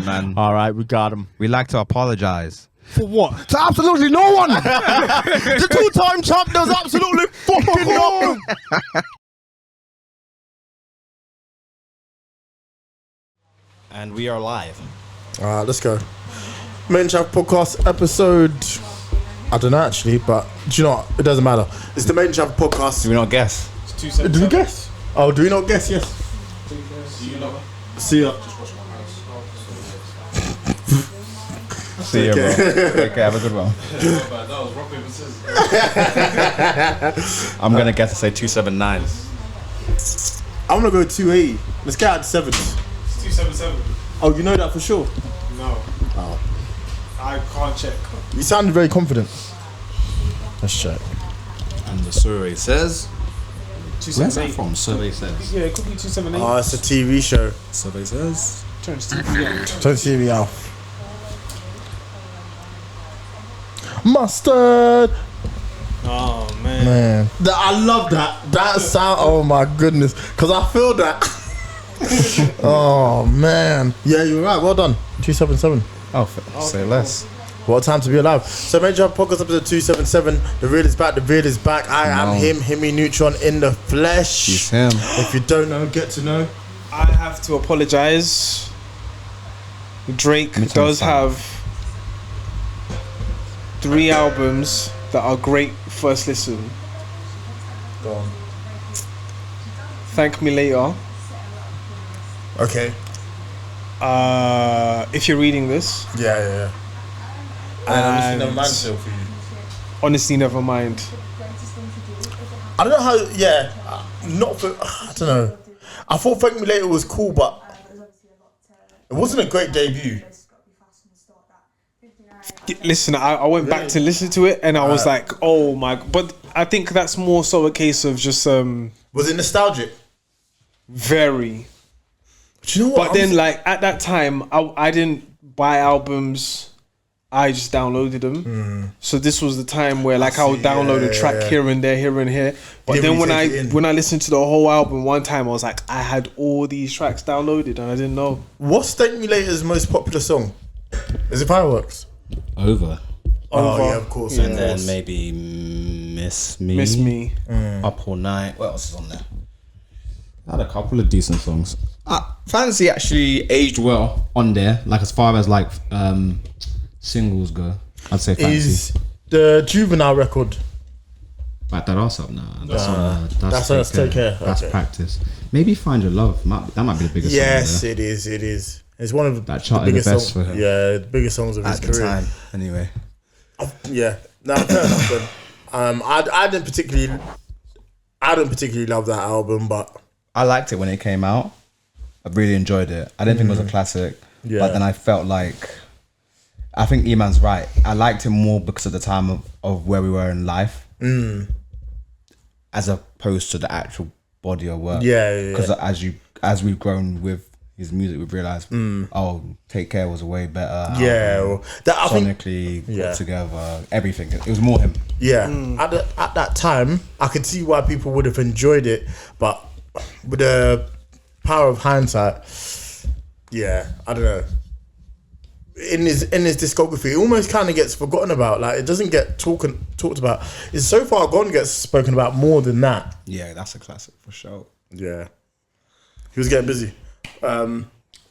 man. All right, we got him. We like to apologize. For what? To absolutely no one. The two-time champ does absolutely fucking nothing. And we are live. All right, let's go. Main Chaff Podcast episode. I don't know actually, but do you know what? It doesn't matter. It's the Main Chaff Podcast. Do we not guess? Do we guess? Oh, do we not guess? Yes. See ya. See you, bro. Okay, have a good one. I'm gonna guess to say 279. I'm gonna go 280. Let's get out the sevens. It's 277. Oh, you know that for sure? No. Oh. I can't check. You sounded very confident. Let's check. And the survey says. Where's that 278. from? Survey says. Yeah, it could be 278. Oh, it's a TV show. Survey says. Turn to TV on. Don't see me out. Mustard. Oh, man. Man, I love that. That sound. Oh my goodness, because I feel that. Oh man, yeah, you're right. Well done. 277. Oh, say less. What a time to be alive. So, Major Podcast episode 277. The real is back. The real is back. I am him, Himmy Neutron in the flesh. He's him. If you don't know, get to know. I have to apologize. Drake does have 3 albums that are great first listen. Go on. Thank Me Later. Okay. If you're reading this, Yeah. And obviously, never mind still for you. honestly, never mind. I don't know how. Yeah, not for. I don't know. I thought Thank Me Later was cool, but it wasn't a great debut. Listen, I went back to listen to it and I was like, oh my. But I think that's more so a case of just Was it nostalgic? very. Do you know what? But then, like, at that time, I didn't buy albums. I just downloaded them. So this was the time where, like, I would download a track here and there. But Didn't then really take it in. when I listened to the whole album one time, I was like, I had all these tracks downloaded and I didn't know. What's Thank Me Later's most popular song? Is it Fireworks? Over. Oh yeah, of course. And then maybe Miss Me. Miss Me. Up All Night. What else is on there? I had a couple of decent songs. Fancy actually aged well on there. Like as far as like singles go, I'd say Fancy. Is the Juvenile record? Back that ass up now. That's Take Care. That's Okay. Practice. Maybe Find Your Love. That might be the biggest Yes, song. it is. It is. It's one of the That charted the biggest best songs. for him. Yeah, the biggest songs of his At the career. time, anyway. Yeah. No, fair enough then. I didn't particularly love that album, but I liked it when it came out. I really enjoyed it. I didn't think it was a classic, Yeah. but then I felt like, I think Eman's right. I liked it more because of the time of where we were in life, as opposed to the actual body of work. Yeah. Because as we've grown with his music, we've realized, Take Care was way better. yeah, well, that I think. Sonically Yeah. put together, everything. It was more him. Yeah, at that time, I could see why people would have enjoyed it, but with the power of hindsight, yeah, I don't know. In his discography, it almost kind of gets forgotten about. Like it doesn't get talked about. It's So Far Gone gets spoken about more than that. Yeah, that's a classic for sure. Yeah, he was getting busy.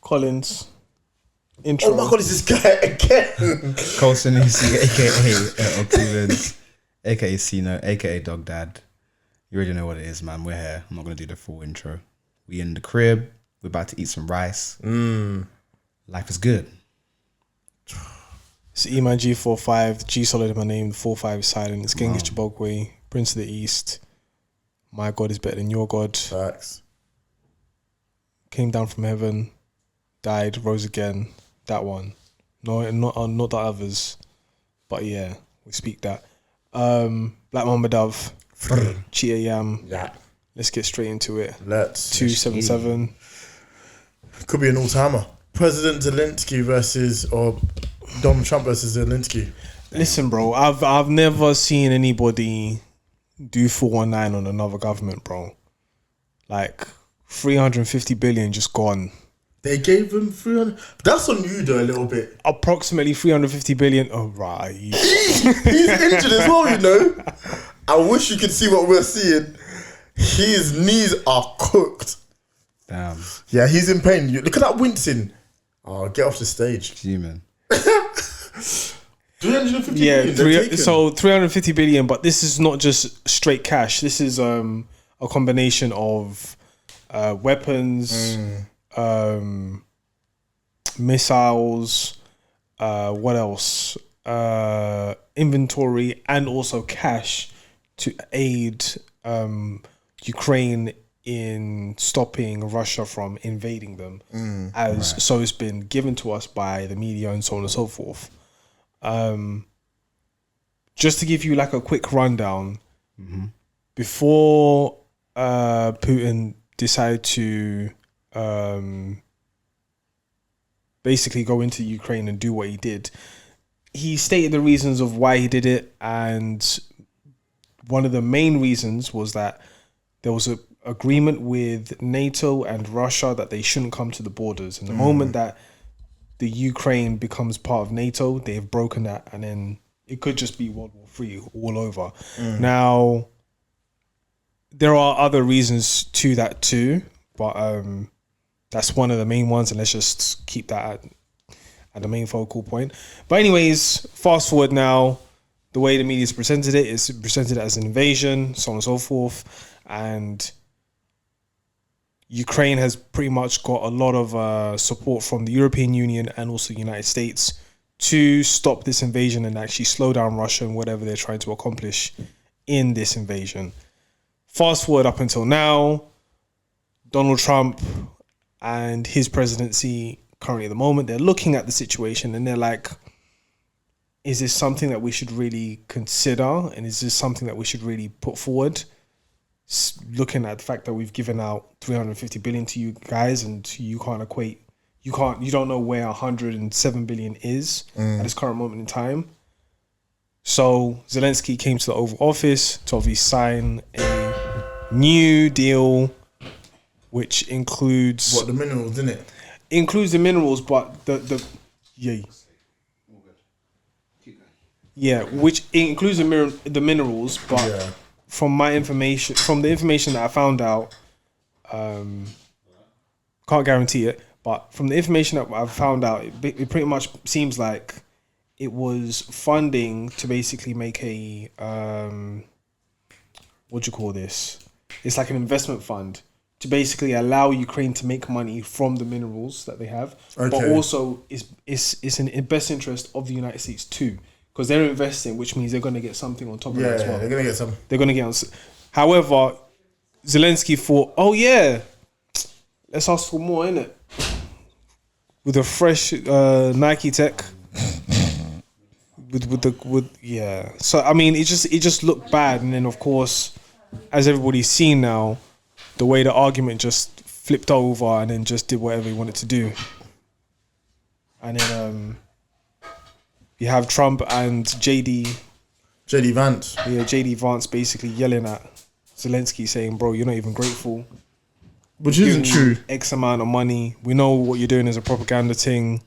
Collins. Intro. Oh my god, is this guy again? Colson Easy, aka Cleveland, aka Cena, aka Dog Dad. You already know what it is, man. We're here. I'm not gonna do the full intro. We in the crib. We're about to eat some rice. Life is good. It's Eman G45, G Solid in my name, the 45 is silent. It's Genghis Chibokwe, Prince of the East. My God is better than your God. Facts. Came down from heaven, died, rose again. That one. No, not the others. But yeah, we speak that. Black Mamba Dove, Cheetah Yam. Yeah. Let's get straight into it. Let's. 277. Could be an all-timer. President Zelensky or Donald Trump versus Zelensky. Listen, bro, I've never seen anybody do 419 on another government, bro. Like 350 billion just gone. They gave him 300. That's on you though a little bit. Approximately 350 billion. Oh, right. He's injured as well, you know. I wish you could see what we're seeing. His knees are cooked. Damn. Yeah, he's in pain. Look at that wincing. Oh, get off the stage. Gee, man. 350 Yeah, million, they're taken. so 350 billion, but this is not just straight cash. This is a combination of weapons, missiles, what else? Inventory, and also cash to aid Ukraine in stopping Russia from invading them. So it's been given to us by the media and so on and so forth. Just to give you like a quick rundown, before Putin decided to basically go into Ukraine and do what he did, he stated the reasons of why he did it, and one of the main reasons was that there was an agreement with NATO and Russia that they shouldn't come to the borders. And the moment that the Ukraine becomes part of NATO, they have broken that, and then it could just be World War III all over. Now, there are other reasons to that too, but that's one of the main ones, and let's just keep that at the main focal point. But anyways, fast forward now, the way the media's presented it is presented as an invasion, so on and so forth, and Ukraine has pretty much got a lot of support from the European Union and also the United States to stop this invasion and actually slow down Russia and whatever they're trying to accomplish in this invasion. Fast forward up until now, Donald Trump and his presidency currently at the moment, they're looking at the situation and they're like, is this something that we should really consider? And is this something that we should really put forward? Looking at the fact that we've given out 350 billion to you guys, and you can't equate, you don't know where 107 billion is at this current moment in time. So Zelensky came to the Oval Office to obviously sign a new deal, which includes What, the minerals, innit? includes the minerals, but which includes the minerals, but from the information that I found out, can't guarantee it, but from the information that I've found out, it pretty much seems like it was funding to basically make a what do you call this? It's like an investment fund to basically allow Ukraine to make money from the minerals that they have, but also it's in the best interest of the United States too, because they're investing, which means they're going to get something on top of it as well. They're going to get some. They're going to get on. However, Zelensky thought, oh yeah, let's ask for more, innit? With a fresh Nike tech. So I mean, it just looked bad, and then of course, as everybody's seen now, the way the argument just flipped over and then just did whatever he wanted to do, and then you have Trump and JD Vance. Yeah, JD Vance basically yelling at Zelensky, saying, "Bro, you're not even grateful." Which isn't true. X amount of money. We know what you're doing is a propaganda thing.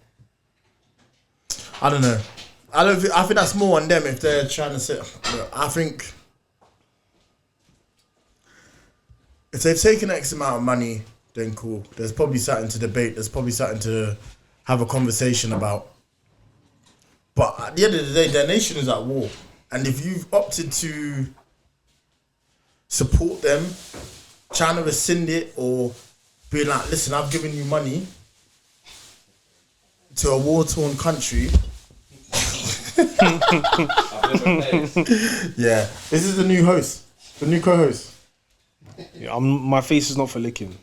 I don't know. I think that's more on them if they're trying to say. I think if they've taken X amount of money, then cool. There's probably something to debate. There's probably something to have a conversation about. But at the end of the day, their nation is at war. And if you've opted to support them, trying to rescind it, or being like, listen, I've given you money to a war-torn country. Yeah, this is the new host, the new co-host. Yeah, my face is not for licking.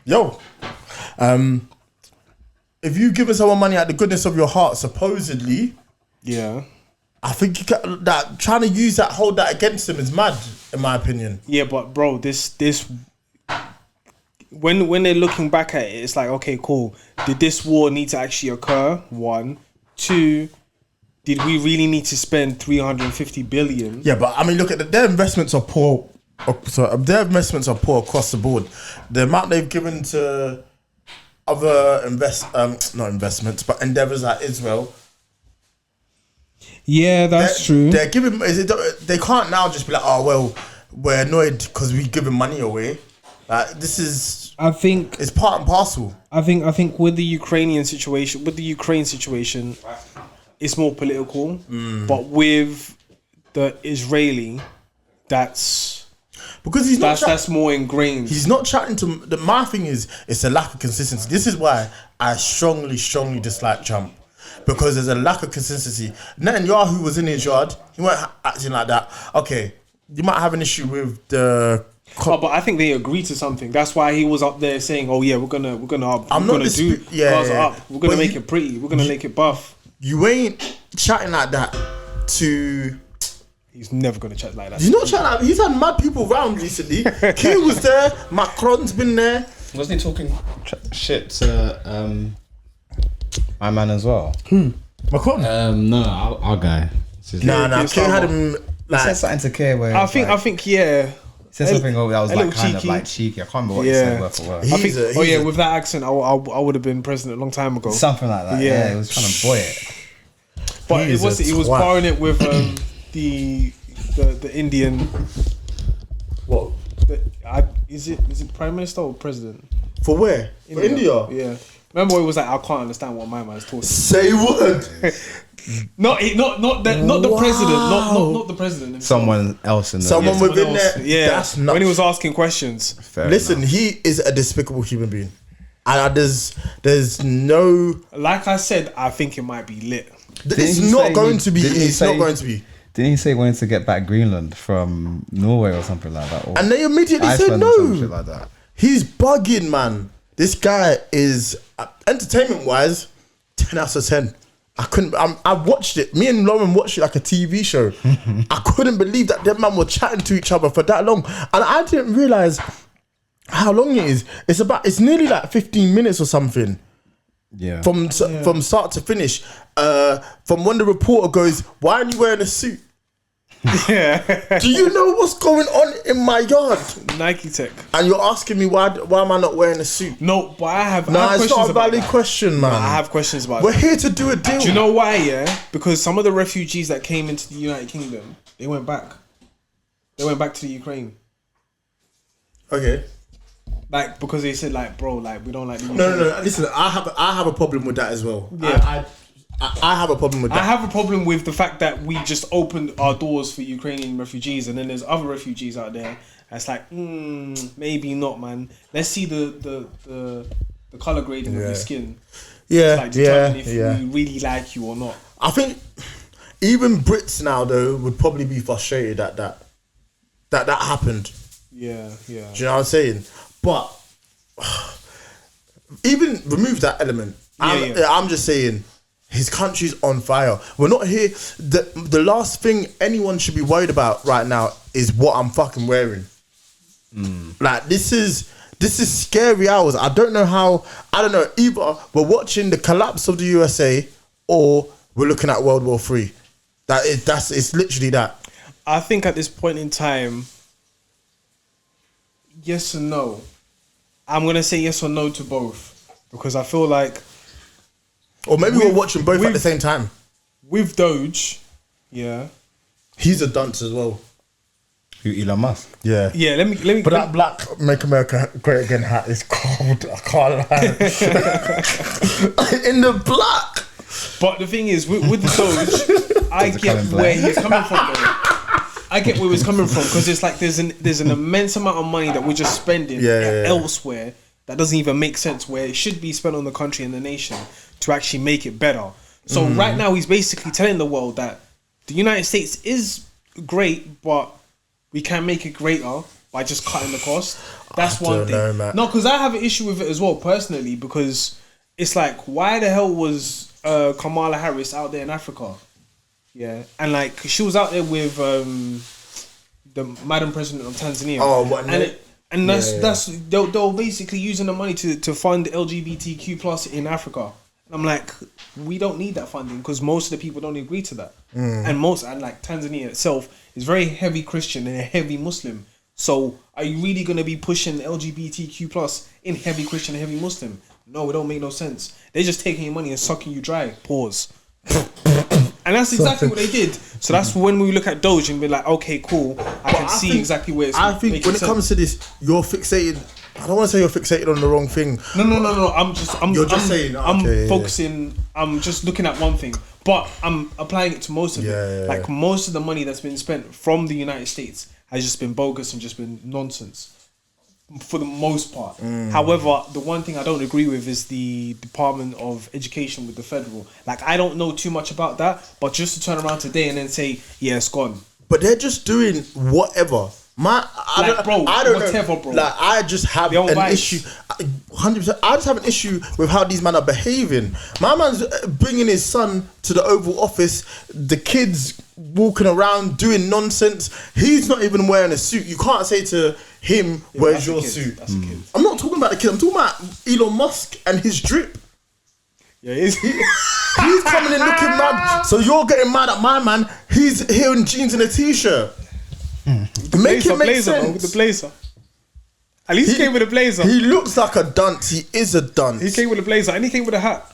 Yo, if you give someone money out the goodness of your heart, supposedly, yeah, I think that trying to use that, hold that against them is mad, in my opinion. Yeah, but bro, this when they're looking back at it, it's like, okay, cool. Did this war need to actually occur? 1, 2. Did we really need to spend 350 billion? Yeah, but I mean, look at their investments are poor. So their investments are poor across the board. The amount they've given to other not investments, but endeavors like Israel. Yeah, that's true. They're giving. They can't now just be like, oh well, we're annoyed because we giving money away. This is. I think it's part and parcel. I think with the Ukraine situation, it's more political. But with the Israeli, that's because he's not. That's more ingrained. He's not chatting to. My thing is, it's a lack of consistency. This is why I strongly dislike Trump. Because there's a lack of consistency. Netanyahu was in his yard. He weren't acting like that. Okay, you might have an issue with the. But I think they agreed to something. That's why he was up there saying, "Oh yeah, we're gonna do Gaza up. We're gonna make it pretty. We're gonna make it buff." You ain't chatting like that to. He's never gonna chat like that. He's not chatting like that. He's had mad people around recently. Q was there. Macron's been there. Wasn't he talking shit to my man as well? Macron? No, our guy. Nah. Q had him. He Like, said something to K where I think yeah. he said something that was a like little kind of cheeky. like cheeky. I can't remember what he said word for word. He- I think. He's Oh yeah, a- with that accent, I would have been president a long time ago. Something like that. Yeah. Yeah, he was trying to boy it. But He's he was twat. barring it with the Indian. what? Is it prime minister or president? For where? For India? Yeah. Remember, it was like I can't understand what my man's talking. Say what? Not the president, not the president. himself. Someone else in the Someone yeah. within there. Yeah, That's nuts. when he was asking questions. Fair Listen, enough. he is a despicable human being. And there's no. Like I said, I think it might be lit. It's he not say going he- to be. didn't he It's not say- going to be. Didn't he say he wanted to get back Greenland from Norway or something like that? Or And they immediately said Iceland or some shit no. like that. He's bugging, man. This guy is entertainment wise, 10 out of 10. I watched it. Me and Lauren watched it like a TV show. I couldn't believe that them man were chatting to each other for that long, and I didn't realize how long it is. It's nearly like 15 minutes or something. Yeah. From start to finish. From when the reporter goes, "Why are you wearing a suit? Yeah, Do you know what's going on in my yard?" Nike Tech. And you're asking me why am I not wearing a suit? No, but I have No, it's questions not a about valid that. question, man. I have questions about We're that. here to do a deal. Do you know why? Yeah, because some of the refugees that came into the United Kingdom, they went back. They went back to the Ukraine. Okay. Like because they said like, bro, like we don't like the Ukraine. No. Listen, I have a problem with that as well. Yeah. I have a problem with that. I have a problem with the fact that we just opened our doors for Ukrainian refugees, and then there's other refugees out there. That's like, maybe not, man. Let's see the color grading of your skin. Yeah, Like determine if yeah. we really like you or not. I think even Brits now though would probably be frustrated at that happened. Yeah. Do you know what I'm saying? But even remove that element. I'm just saying his country's on fire. We're not here. The last thing anyone should be worried about right now is what I'm fucking wearing. Like this is scary hours. I don't know how. I don't know. Either we're watching the collapse of the USA or we're looking at World War III. It's literally that. I think at this point in time, yes and no. I'm gonna say yes or no to both because I feel like Or maybe we're watching both at the same time. with Doge, yeah. He's a dunce as well. Who, Elon Musk? Yeah. Yeah, let me. But that black Make America Great Again hat is cold. I can't lie. In the black. But the thing is, with the Doge, I get coming where black? he's coming from. Though. I get where he's coming from because it's like there's an immense amount of money that we're just spending elsewhere that doesn't even make sense. Where it should be spent on the country and the nation to actually make it better. So right now, he's basically telling the world that the United States is great, but we can make it greater by just cutting the cost. That's I one don't thing. know, man. No, because I have an issue with it as well personally because it's like, why the hell was Kamala Harris out there in Africa? Yeah, and like she was out there with the Madam President of Tanzania. Oh, what? And that's they're basically using the money to fund LGBTQ plus in Africa. And I'm like, we don't need that funding because most of the people don't agree to that. And like Tanzania itself is very heavy Christian and heavy Muslim. So are you really going to be pushing LGBTQ plus in heavy Christian and heavy Muslim? No, it don't make no sense. They're just taking your money and sucking you dry. Pause. And that's exactly what they did. So that's when we look at Doge and be like, okay, cool. I can see exactly where it's I think making when it sense. comes to this, you're fixated. I don't want to say you're fixated on the wrong thing. No. I'm saying, I'm okay, focusing. I'm just looking at one thing, but I'm applying it to most of it. Yeah. Like most of the money that's been spent from the United States has just been bogus and just been nonsense for the most part. However, the one thing I don't agree with is the Department of Education with the federal. Like, I don't know too much about that, but just to turn around today and then say, yeah, it's gone. But they're just doing whatever. I don't whatever, know. bro. Like, I just have Their own an vibes. issue. 100%. I just have an issue with how these men are behaving. My man's bringing his son to the Oval Office. The kids walking around doing nonsense. He's not even wearing a suit. You can't say to him, "Where's your suit?" That's a kid. I'm not talking about the kid. I'm talking about Elon Musk and his drip. Yeah, he's He's coming in looking mad. So you're getting mad at my man. He's here in jeans and a t-shirt. Make it make blazer, bro, sense. with the blazer. At least he came with a blazer. He looks like a dunce. He is a dunce. He came with a blazer and he came with a hat.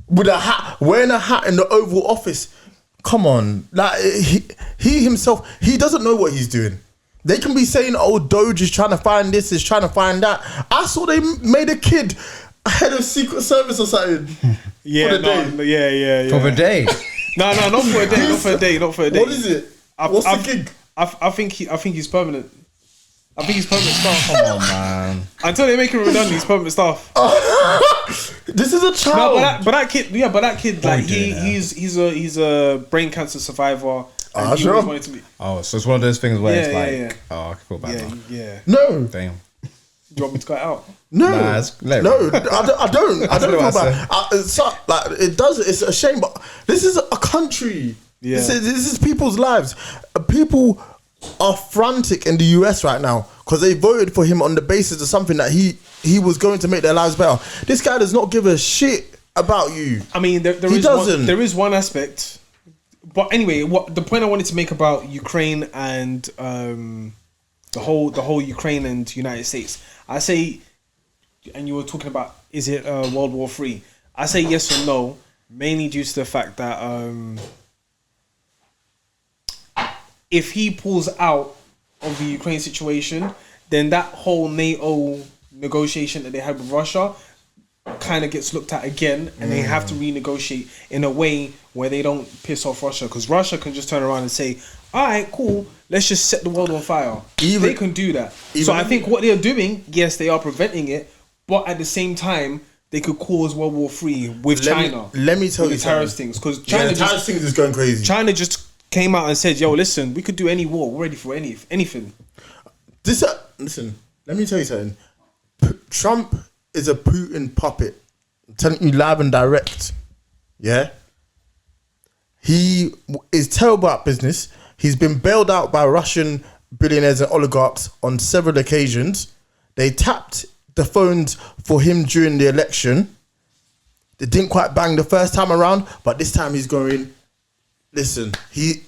With a hat, wearing a hat in the Oval Office. Come on, like he himself, he doesn't know what he's doing. They can be saying, "Oh, Doge is trying to find this, is trying to find that." I saw they made a kid head of Secret Service or something. Yeah, for the day. yeah. For the day. No, not for a day, not for a day. What is it? What's the gig? I think he's permanent. I think he's permanent staff. Come on, man. Until they make him redundant, he's permanent staff. This is a No, child. but that kid, like doing that? he's a brain cancer survivor. And he sure. always wanted to be. Oh, so it's one of those things where it's Yeah, like, yeah. oh, I can feel bad now. Yeah. No, Damn. Do you want me to cut it out? no, Nah, let it no. run. I don't. I don't know know what I about. Like it does. It's a shame, but this is a country. Yeah. This is people's lives. People are frantic in the US right now because they voted for him on the basis of something that he was going to make their lives better. This guy does not give a shit about you. I mean, there He is doesn't. there is one aspect, but anyway, what the point I wanted to make about Ukraine and the whole Ukraine and United States, I say, and you were talking about, is it World War III? I say yes or no, mainly due to the fact that if he pulls out of the Ukraine situation, then that whole NATO negotiation that they had with Russia kind of gets looked at again, and they have to renegotiate in a way where they don't piss off Russia, because Russia can just turn around and say, all right, cool, let's just set the world on fire. They can do that. So I think what they're doing, yes, they are preventing it, but at the same time, they could cause World War III with China. Let me tell with you the terrorist something. things, because Yeah, China terrorist things is going crazy. China just came out and said, yo, listen, we could do any war. We're ready for anything. Listen, let me tell you something. Trump is a Putin puppet. I'm telling you live and direct. Yeah? He is terrible at business. He's been bailed out by Russian billionaires and oligarchs on several occasions. They tapped the phones for him during the election. They didn't quite bang the first time around, but this time he's going, listen, it's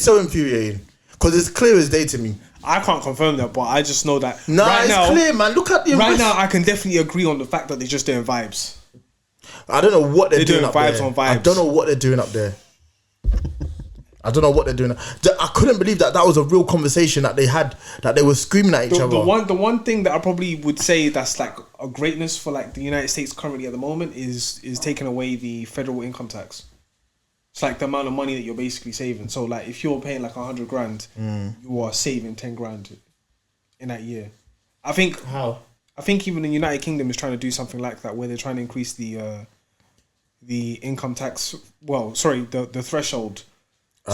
so infuriating because it's clear as day to me. I can't confirm that, but I just know that Nah, right it's now, clear, man. Look at the right risk. now, I can definitely agree on the fact that they're just doing vibes. I don't know what they're doing doing up vibes there. on vibes. I don't know what they're doing up there. I don't know what they're doing. I couldn't believe that was a real conversation that they had, that they were screaming at each other. The one thing that I probably would say that's like a greatness for like the United States currently at the moment is taking away the federal income tax. It's like the amount of money that you're basically saving. So like if you're paying like 100 grand, you are saving 10 grand in that year. I think even the United Kingdom is trying to do something like that, where they're trying to increase the income tax. Well, sorry, the threshold.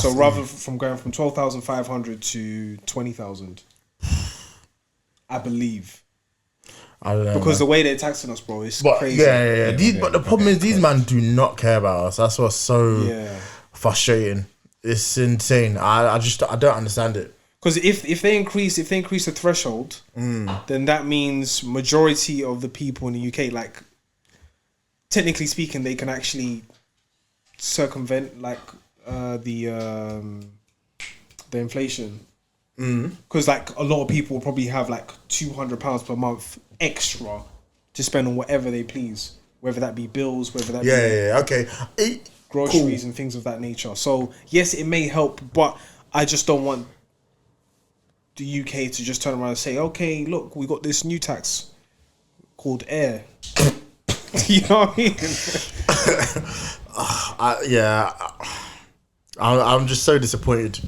So rather from going from 12,500 to 20,000, I believe. I don't know. Because the way they're taxing us, bro, is But crazy. yeah. But the problem is these men do not care about us. That's what's so frustrating. It's insane. I don't understand it. Because if they increase the threshold, then that means majority of the people in the UK, like technically speaking, they can actually circumvent like the inflation. Because like a lot of people will probably have like £200 per month extra to spend on whatever they please, whether that be bills, whether that be Okay. groceries and things of that nature. So yes, it may help, but I just don't want the UK to just turn around and say, okay, look, we got this new tax called air. You know what I mean? I'm just so disappointed.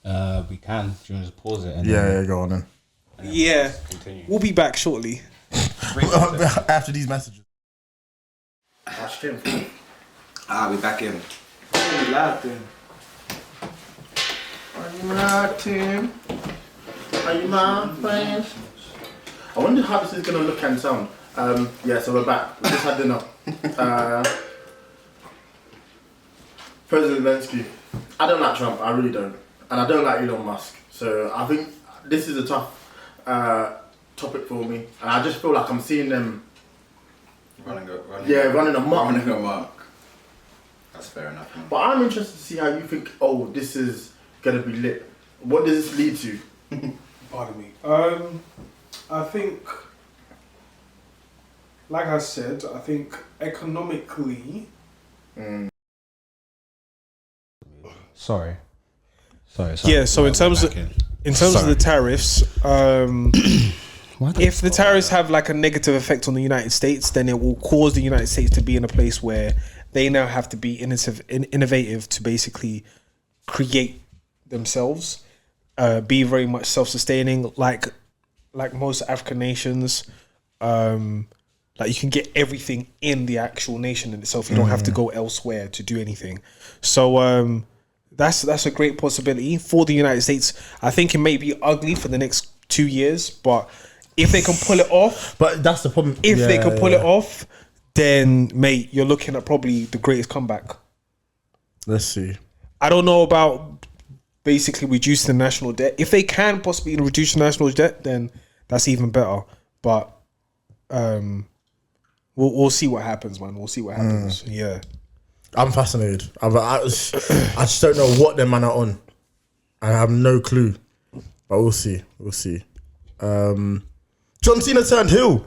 We can. Do you want to just pause it? And Yeah, go on then. Yeah, continue. we'll be back shortly. After these messages. We're back in. Are you my friend? I wonder how this is going to look and sound. So we're back. We just had dinner. President Zelensky. I don't like Trump. I really don't. And I don't like Elon Musk. So I think this is a tough topic for me. And I just feel like I'm seeing them running amok. That's fair enough. Man. But I'm interested to see how you think, this is going to be lit. What does this lead to? Pardon me. I think, like I said, I think economically. Sorry. Yeah. So in terms of the tariffs, if the tariffs have like a negative effect on the United States, then it will cause the United States to be in a place where they now have to be innovative to basically create themselves, be very much self-sustaining, like most African nations. Like you can get everything in the actual nation in itself. You don't have to go elsewhere to do anything. So that's a great possibility for the United States. I think it may be ugly for the next 2 years, but if they can pull it off, But that's the problem. if they can pull it off, then mate, you're looking at probably the greatest comeback. Let's see. I don't know about basically reducing the national debt. If they can possibly reduce the national debt, then that's even better. But we'll see what happens, man. We'll see what happens. Yeah. I'm fascinated. I just don't know what them man are on. I have no clue. But we'll see. John Cena turned heel.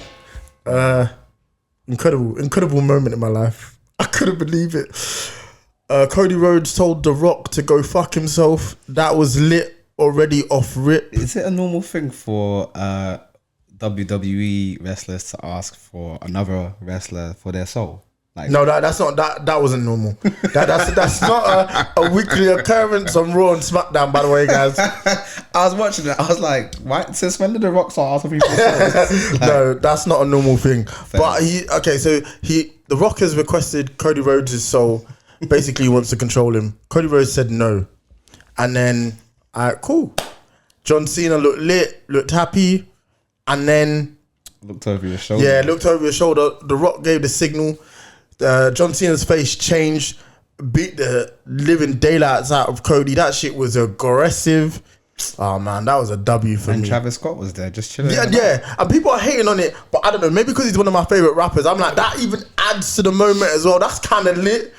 Incredible moment in my life. I couldn't believe it. Cody Rhodes told The Rock to go fuck himself. That was lit already off rip. Is it a normal thing for WWE wrestlers to ask for another wrestler for their soul? Like, No, that's not that wasn't normal. That's not a weekly occurrence on Raw and SmackDown, by the way, guys. I was watching it. I was like, why? Since when did the Rock start asking people for souls? No, that's not a normal thing. But The Rock has requested Cody Rhodes' soul. Basically, he wants to control him. Cody Rhodes said no, and then cool. John Cena looked lit, looked happy, and then Looked over your shoulder. yeah, looked over his shoulder. The Rock gave the signal. John Cena's face changed, beat the living daylights out of Cody. That shit was aggressive. Oh man, that was a W for And me. Travis Scott was there, just chilling. Yeah, and people are hating on it, but I don't know, maybe because he's one of my favorite rappers. I'm like, that even adds to the moment as well. That's kind of lit.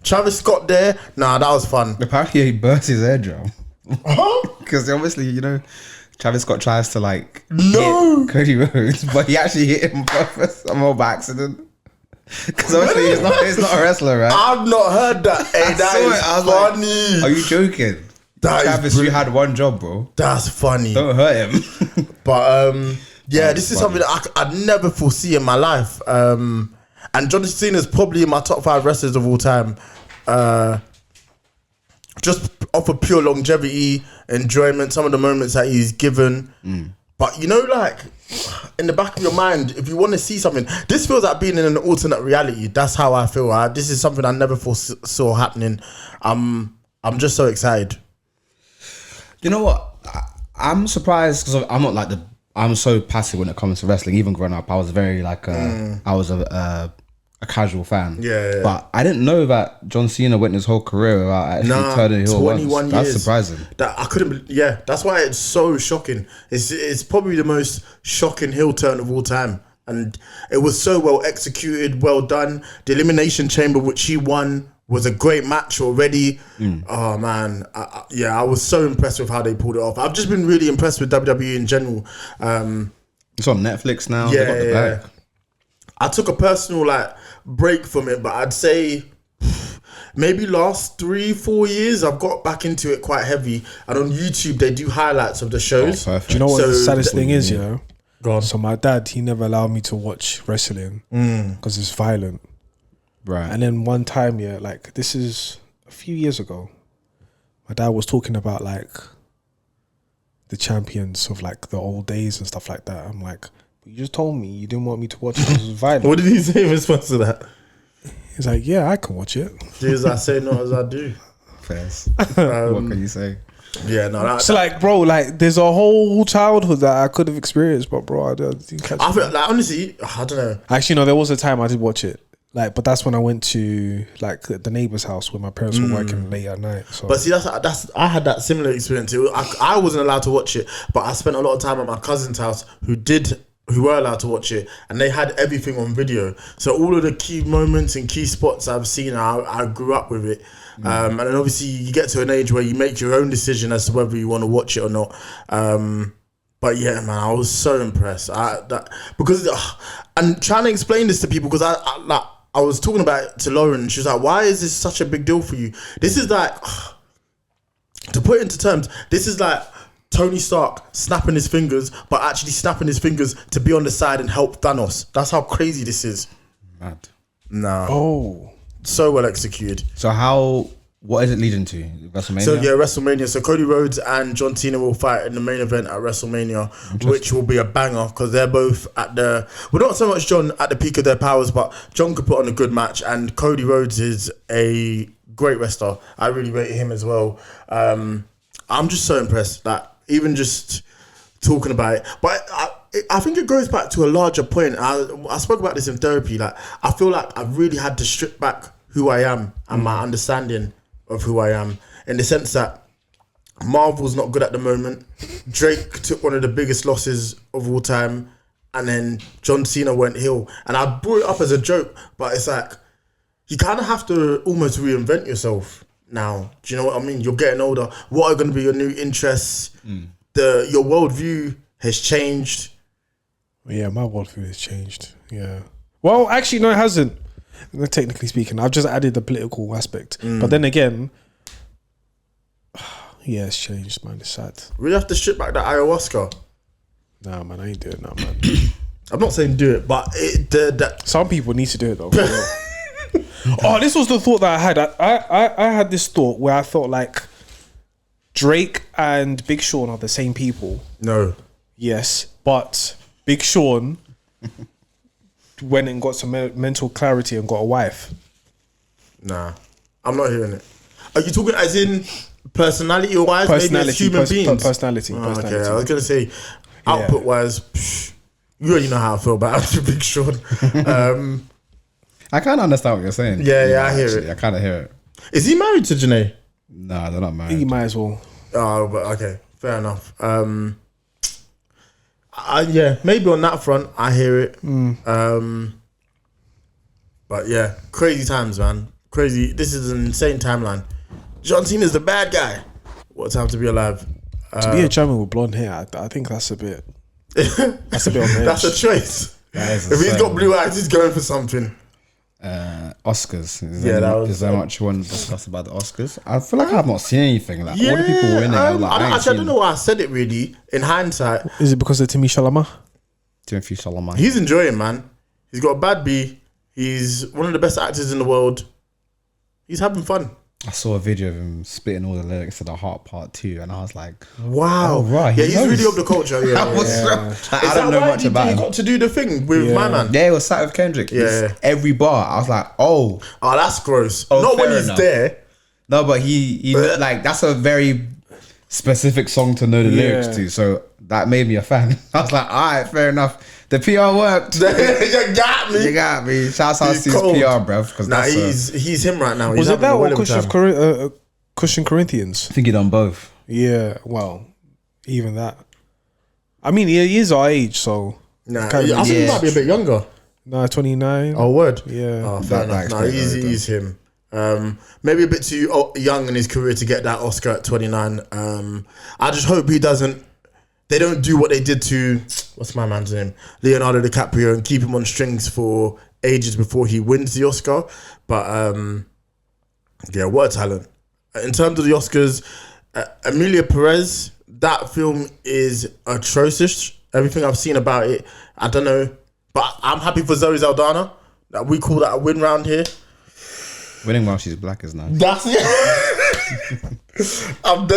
Travis Scott there, nah, that was fun. Apparently, he burst his eardrum. Because obviously, Travis Scott tries to hit Cody Rhodes, but he actually hit him on purpose, somehow by accident. Because obviously he's not a wrestler, right? I've not heard that. Hey, that is funny. Like, are you joking? Travis, you had one job, bro. That's funny. Don't hurt him. But this is something that I'd never foresee in my life. And John Cena is probably in my top 5 wrestlers of all time. Just off of pure longevity, enjoyment, some of the moments that he's given. But in the back of your mind, if you want to see something, this feels like being in an alternate reality. That's how I feel. This is something I never foresaw happening. I'm just so excited. You know what? I'm surprised because I'm not I'm so passive when it comes to wrestling. Even growing up, I was very I was a casual fan. Yeah. But I didn't know that John Cena went his whole career without actually turning heel 21 once. years. That's surprising. That I couldn't. Yeah, that's why it's so shocking. It's probably the most shocking heel turn of all time, and it was so well executed, well done. The Elimination Chamber, which he won, was a great match already. Oh man, I was so impressed with how they pulled it off. I've just been really impressed with WWE in general. It's on Netflix now. Yeah, They got the bag. I took a personal break from it, but I'd say maybe last 3-4 years I've got back into it quite heavy. And on YouTube they do highlights of the shows. Perfect. Do you know what the saddest thing is, Go on. So my dad, he never allowed me to watch wrestling because it's violent. Right. And then one time, like this is a few years ago, my dad was talking about like the champions of like the old days and stuff like that. I'm like, but you just told me you didn't want me to watch it because it was violent. What did he say in response to that? He's like, yeah, I can watch it. Do as I say, not as I do. Fairs. What can you say? Yeah, no. So like, bro, like there's a whole childhood that I could have experienced, but bro, I didn't catch I it. feel like honestly, I don't know. Actually, no, there was a time I did watch it. Like, but that's when I went to like the neighbor's house where my parents were working late at night. So. But see, that's I had that similar experience. I wasn't allowed to watch it, but I spent a lot of time at my cousin's house who were allowed to watch it, and they had everything on video. So all of the key moments and key spots I've seen, I grew up with it. And then obviously you get to an age where you make your own decision as to whether you want to watch it or not. But yeah, man, I was so impressed. Because and trying to explain this to people, because I was talking about it to Lauren, and she was like, "Why is this such a big deal for you?" This is like, to put it into terms, this is like Tony Stark snapping his fingers, but actually snapping his fingers to be on the side and help Thanos. That's how crazy this is. Mad. Nah. Oh. So well executed. So what is it leading to? WrestleMania? So yeah, WrestleMania. So Cody Rhodes and John Cena will fight in the main event at WrestleMania, which will be a banger because they're both not so much John at the peak of their powers, but John could put on a good match, and Cody Rhodes is a great wrestler. I really rate him as well. I'm just so impressed that even just talking about it, but I think it goes back to a larger point. I spoke about this in therapy. Like, I feel like I've really had to strip back who I am and my understanding of who I am, in the sense that Marvel's not good at the moment. Drake took one of the biggest losses of all time, and then John Cena went heel. And I brought it up as a joke, but it's like, you kind of have to almost reinvent yourself now. Do you know what I mean? You're getting older. What are going to be your new interests? Your worldview has changed. Yeah, my worldview has changed. Yeah. Well, actually, no, it hasn't. Technically speaking, I've just added the political aspect. But then again, yeah, it's changed, man. It's sad. We have to strip back that ayahuasca. Nah, man, I ain't doing that, man. I'm not saying do it, but Some people need to do it though. Oh, this was the thought that I had. I had this thought where I thought like Drake and Big Sean are the same people. No. Yes, but Big Sean went and got some mental clarity and got a wife. Nah, I'm not hearing it. Are you talking as in personality wise? Maybe as human beings? Personality. Okay, I was gonna say output wise. You already know how I feel about Big Sean. I kind of understand what you're saying. Yeah, I hear it. I kind of hear it. Is he married to Janae? Nah, they're not married. You might as well. Oh, but okay, fair enough. Yeah, maybe on that front, I hear it. But yeah, crazy times, man. Crazy. This is an insane timeline. John Cena's the bad guy. What a time to be alive. To be a German with blonde hair, I think that's a bit. That's a bit on the edge. That's a choice. If he's got blue eyes, he's going for something. Oscars. Is there much you want to discuss about the Oscars? I feel like I've not seen anything. Like all the people winning. I don't know why I said it really. In hindsight, Is it because of Timmy Chalamet? Timothy Chalamet. he's enjoying, man. He's got a bad B. He's one of the best actors in the world. He's having fun. I saw a video of him spitting all the lyrics to The Heart Part 2, and I was like, Wow. Oh, right. Yeah, He he's knows. really up the culture. Yeah. I don't know much about He him. got to do the thing with my man. Yeah, it was sat with Kendrick. Yeah. Every bar, I was like, oh. Oh, that's gross. Oh, Not when fair he's enough. there. No, but he like, that's a very specific song to know the lyrics to, so that made me a fan. I was like, all right, fair enough. The PR worked. You got me. You got me. Shouts out to his cold. PR, bruv. Because Nah, he's him right now. Was He's it having that a or whale of a time. Cushion Corinthians? I think he done both. Yeah, well, even that. I mean, he is our age, so. Nah, Can't I think he yeah. might be a bit younger. Nah, 29. Oh, word. Yeah. Oh, fair That enough. Nah, explains he's him. Maybe a bit too young in his career to get that Oscar at 29. I just hope he doesn't. They don't do what they did to what's my man's name, Leonardo DiCaprio, and keep him on strings for ages before he wins the Oscar. But yeah, what a talent! In terms of the Oscars, Emilia Perez, that film is atrocious. Everything I've seen about it, I don't know, but I'm happy for Zoe Saldana. That we call that a win round here. Winning while she's black is nice. That's it. I mean,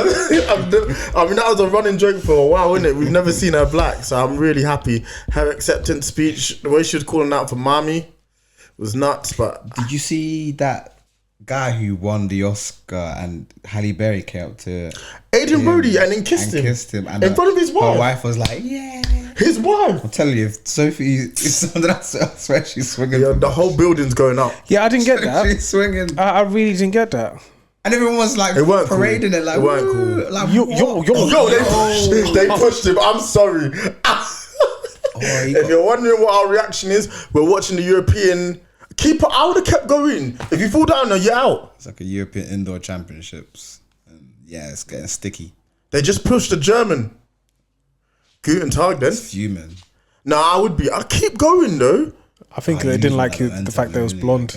that was a running joke for a while, isn't it? We've never seen her black, so I'm really happy. Her acceptance speech, the way she was calling out for Mommy, was nuts. But did you see that guy who won the Oscar and Halle Berry came up to Adrian Brody and then kissed him and in front of his wife. Her wife was like, "Yeah." His wife. I'm telling you, if Sophie is something, I swear she's swinging. Yeah, the whole building's going up. Yeah, I didn't get that. She's swinging. I really didn't get that. And everyone was like parading cool. it, like, it weren't woo, cool. like Yo, They pushed him. I'm sorry. If you're wondering what our reaction is, we're watching the European. I would have kept going. If you fall down, you're out. It's like a European indoor championships. And yeah, it's getting sticky. They just pushed the German. Guten Tag then. It's fuming. No, I would be. I'd keep going though. I think they didn't like the fact that it was blonde.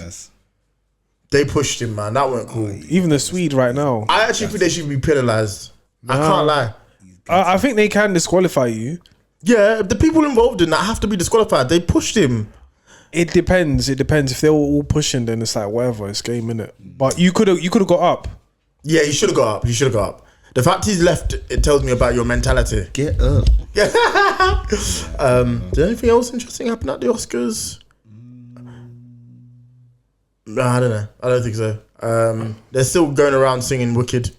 They pushed him, man. That weren't cool. Even the Swede right now. I actually think they should be penalised. I can't lie. I think they can disqualify you. Yeah, the people involved in that have to be disqualified. They pushed him. It depends. If they were all pushing, then it's like whatever. It's game, innit? But you could have got up. Yeah, he should have got up. He should have got up. The fact he's left, it tells me about your mentality. Get up. Yeah. Did anything else interesting happen at the Oscars? No, I don't know. I don't think so. They're still going around singing "Wicked."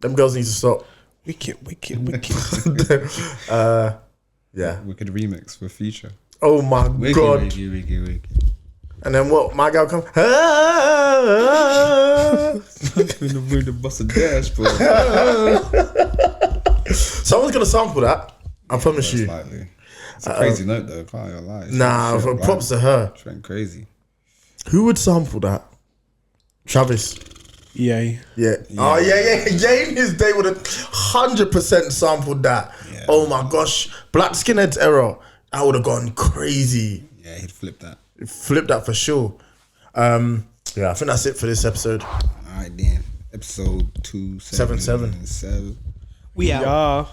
Them girls need to stop. Wicked. Yeah. Wicked remix for Future. Oh my god. Wiggy. And then what? My girl come. With the bust of dash, bro. Someone's gonna sample that. I promise you. Slightly. It's a crazy note though. Can't even lie. Nah, props to her. She went crazy. Who would sample that? Travis. Yeah. Oh yeah. In his day would have 100% sampled that. Yeah. Oh my gosh, Black Skinheads era. I would have gone crazy. Yeah, he'd flip that. Flip that for sure. Yeah, I think that's it for this episode. Alright then. Episode 277. We are.